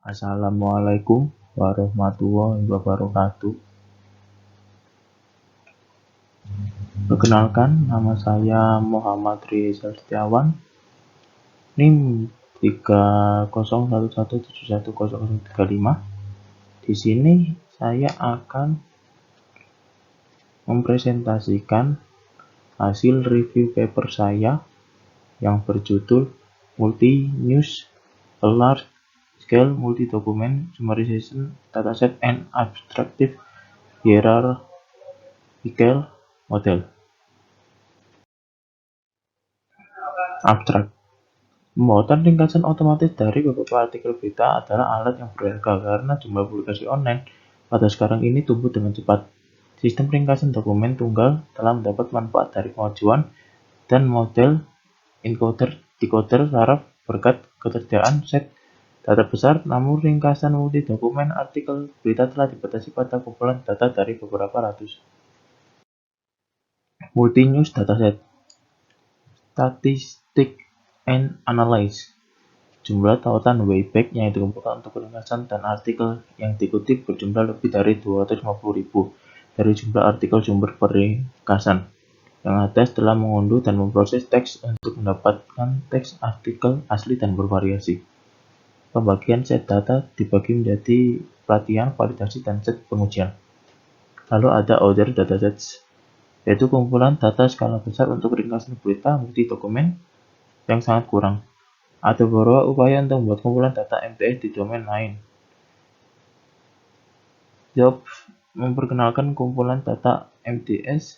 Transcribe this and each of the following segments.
Assalamualaikum warahmatullahi wabarakatuh. Perkenalkan, nama saya Muhammad Rizal Setiawan, NIM 30117100035. Di sini saya akan mempresentasikan hasil review paper saya yang berjudul Multi-News A Large Scale Multi-Document Summarization Dataset and Abstractive Hierarchical Model. Abstrak. Pembuatan ringkasan otomatis dari beberapa artikel berita adalah alat yang berharga karena jumlah publikasi online pada sekarang ini tumbuh dengan cepat. Sistem ringkasan dokumen tunggal telah mendapat manfaat dari kemajuan dan model encoder-decoder saraf berkat ketersediaan set data besar, namun ringkasan multi-dokumen artikel berita telah dibatasi pada kumpulan data dari beberapa ratus. Multi-news dataset. Statistik and Analyze. Jumlah tautan Wayback yang dikumpulkan untuk ringkasan dan artikel yang dikutip berjumlah lebih dari 250.000 dari jumlah artikel sumber peringkasan yang ada setelah mengunduh dan memproses teks untuk mendapatkan teks artikel asli dan bervariasi. Pembagian set data dibagi menjadi pelatihan, validasi, dan set pengujian. Lalu ada other datasets, yaitu kumpulan data skala besar untuk ringkasan berita multi-dokumen yang sangat kurang. Ada beberapa upaya untuk membuat kumpulan data MTS di domain lain. Jobs memperkenalkan kumpulan data MTS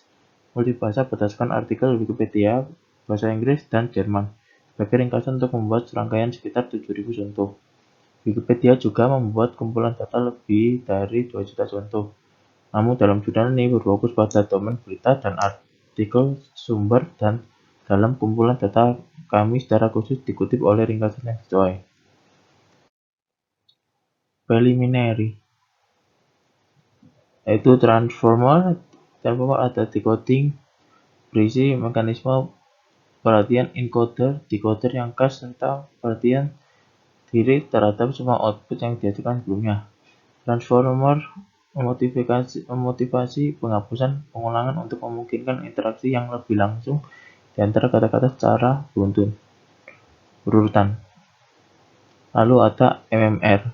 multibahasa berdasarkan artikel Wikipedia bahasa Inggris dan Jerman sebagai ringkasan untuk membuat serangkaian sekitar 7.000 contoh. Wikipedia juga membuat kumpulan data lebih dari 2 juta contoh. Namun dalam jurnal ini berfokus pada domain berita dan artikel sumber, dan dalam kumpulan data kami secara khusus dikutip oleh ringkasan yang sesuai. Preliminary, yaitu transformer ada decoding, berisi mekanisme perhatian encoder, decoder yang khas, serta perhatian diri terhadap semua output yang dihasilkan sebelumnya. Transformer memotivasi penghapusan pengulangan untuk memungkinkan interaksi yang lebih langsung di antara kata-kata secara berurutan. Lalu ada MMR,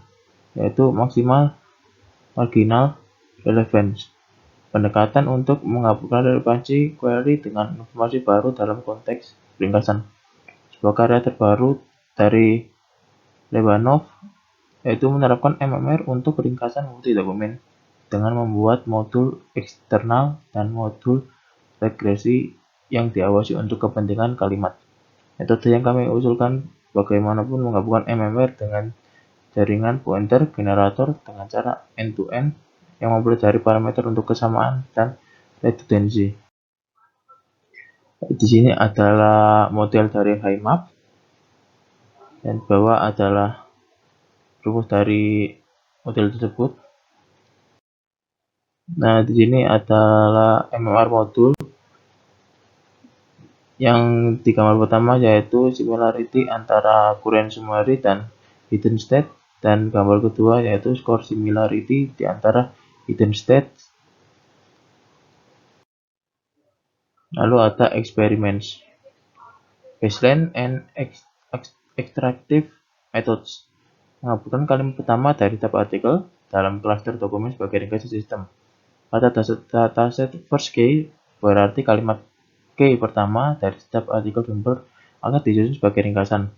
yaitu Maximal Marginal Relevance, pendekatan untuk menggabungkan relevansi query dengan informasi baru dalam konteks ringkasan. Sebuah karya terbaru dari Lebanov yaitu menerapkan MMR untuk ringkasan multi-dokumen dengan membuat modul eksternal dan modul regresi yang diawasi untuk kepentingan kalimat. Metode yang kami usulkan bagaimanapun menggabungkan MMR dengan jaringan pointer generator dengan cara end-to-end yang mempelajari parameter untuk kesamaan dan redundancy. Di sini adalah model dari HiMap dan bawah adalah rumus dari model tersebut. Nah, di sini adalah MMR modul yang di gambar pertama, yaitu similarity antara current summary dan hidden state, dan gambar kedua yaitu score similarity di antara hidden state. Lalu ada experiments, baseline and extractive methods, menggabungkan kalimat pertama dari tab artikel dalam klaster dokumen sebagai ringkasan sistem. Pada dataset first key, berarti kalimat key pertama dari setiap artikel sumber akan disusun sebagai ringkasan.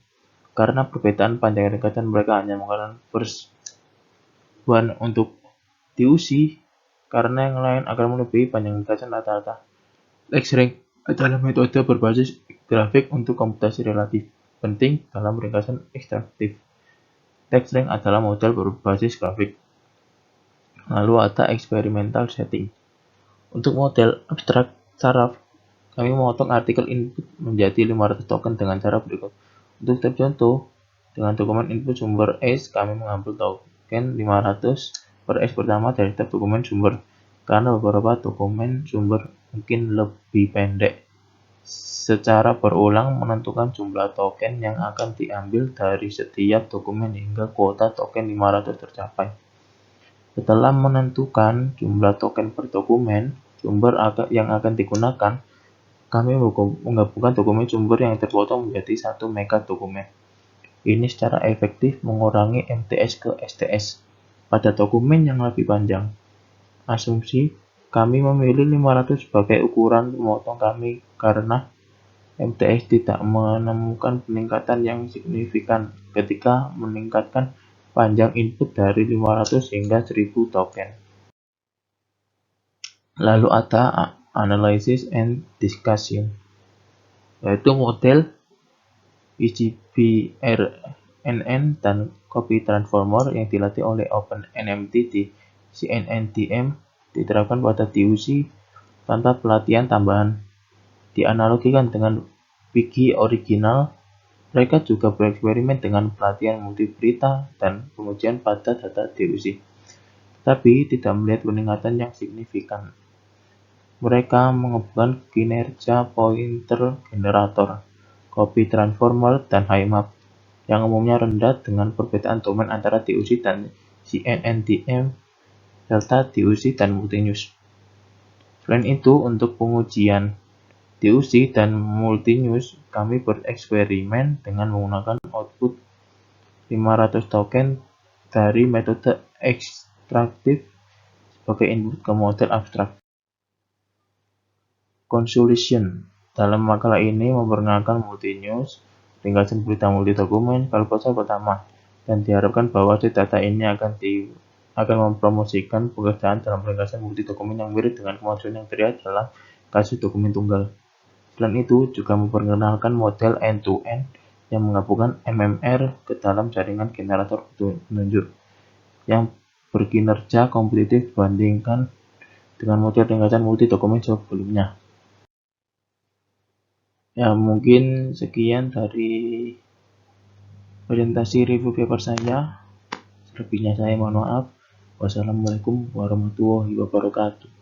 Karena perbedaan panjang ringkasan mereka hanya menggunakan first one untuk diuji, karena yang lain akan melebihi panjang ringkasan rata-rata. X-rank adalah metode berbasis grafik untuk komputasi relatif penting dalam ringkasan ekstraktif. TextRank adalah model berbasis grafik. Lalu ada experimental setting. Untuk model abstrak saraf, kami memotong artikel input menjadi 500 token dengan cara berikut. Untuk setiap contoh, dengan dokumen input sumber S, kami mengambil token 500 per S pertama dari setiap dokumen sumber, karena beberapa dokumen sumber mungkin lebih pendek. secara berulang menentukan jumlah token yang akan diambil dari setiap dokumen hingga kuota token 500 tercapai. Setelah menentukan jumlah token per dokumen, sumber yang akan digunakan, kami menggabungkan dokumen sumber yang terpotong menjadi satu mega dokumen. Ini secara efektif mengurangi MTS ke STS pada dokumen yang lebih panjang. Asumsi, kami memilih 500 sebagai ukuran pemotong kami karena MTS tidak menemukan peningkatan yang signifikan ketika meningkatkan panjang input dari 500 hingga 1000 token. Lalu ada analysis and discussion, yaitu model EGBRNN dan copy transformer yang dilatih oleh OpenNMT di CNNTM diterapkan pada DUC tanpa pelatihan tambahan. Dianalogikan dengan Wiki original, mereka juga bereksperimen dengan pelatihan multiberita dan pengujian pada data DUC, tapi tidak melihat peningkatan yang signifikan. Mereka mengembangkan kinerja pointer generator, copy transformer, dan HiMap yang umumnya rendah dengan perbedaan domain antara DUC dan CNNTM serta DUC dan Multinews. Selain itu, untuk pengujian DUC dan Multinews, kami bereksperimen dengan menggunakan output 500 token dari metode ekstraktif sebagai input ke model abstrak. Consolation dalam makalah ini memperkenalkan Multinews, ringkasan berita multi-dokumen, kalkulasi pertama, dan diharapkan bahwa data ini akan mempromosikan pekerjaan dalam ringkasan multi-dokumen yang mirip dengan kemajuan yang terlihat dalam kasus dokumen tunggal. Selain itu, juga memperkenalkan model end-to-end yang menggabungkan MMR ke dalam jaringan generator penunjuk yang berkinerja kompetitif dibandingkan dengan model ringkasan multi-dokumen sebelumnya. Ya, mungkin sekian dari presentasi review paper saya. Selebihnya saya mohon maaf. Wassalamualaikum warahmatullahi wabarakatuh.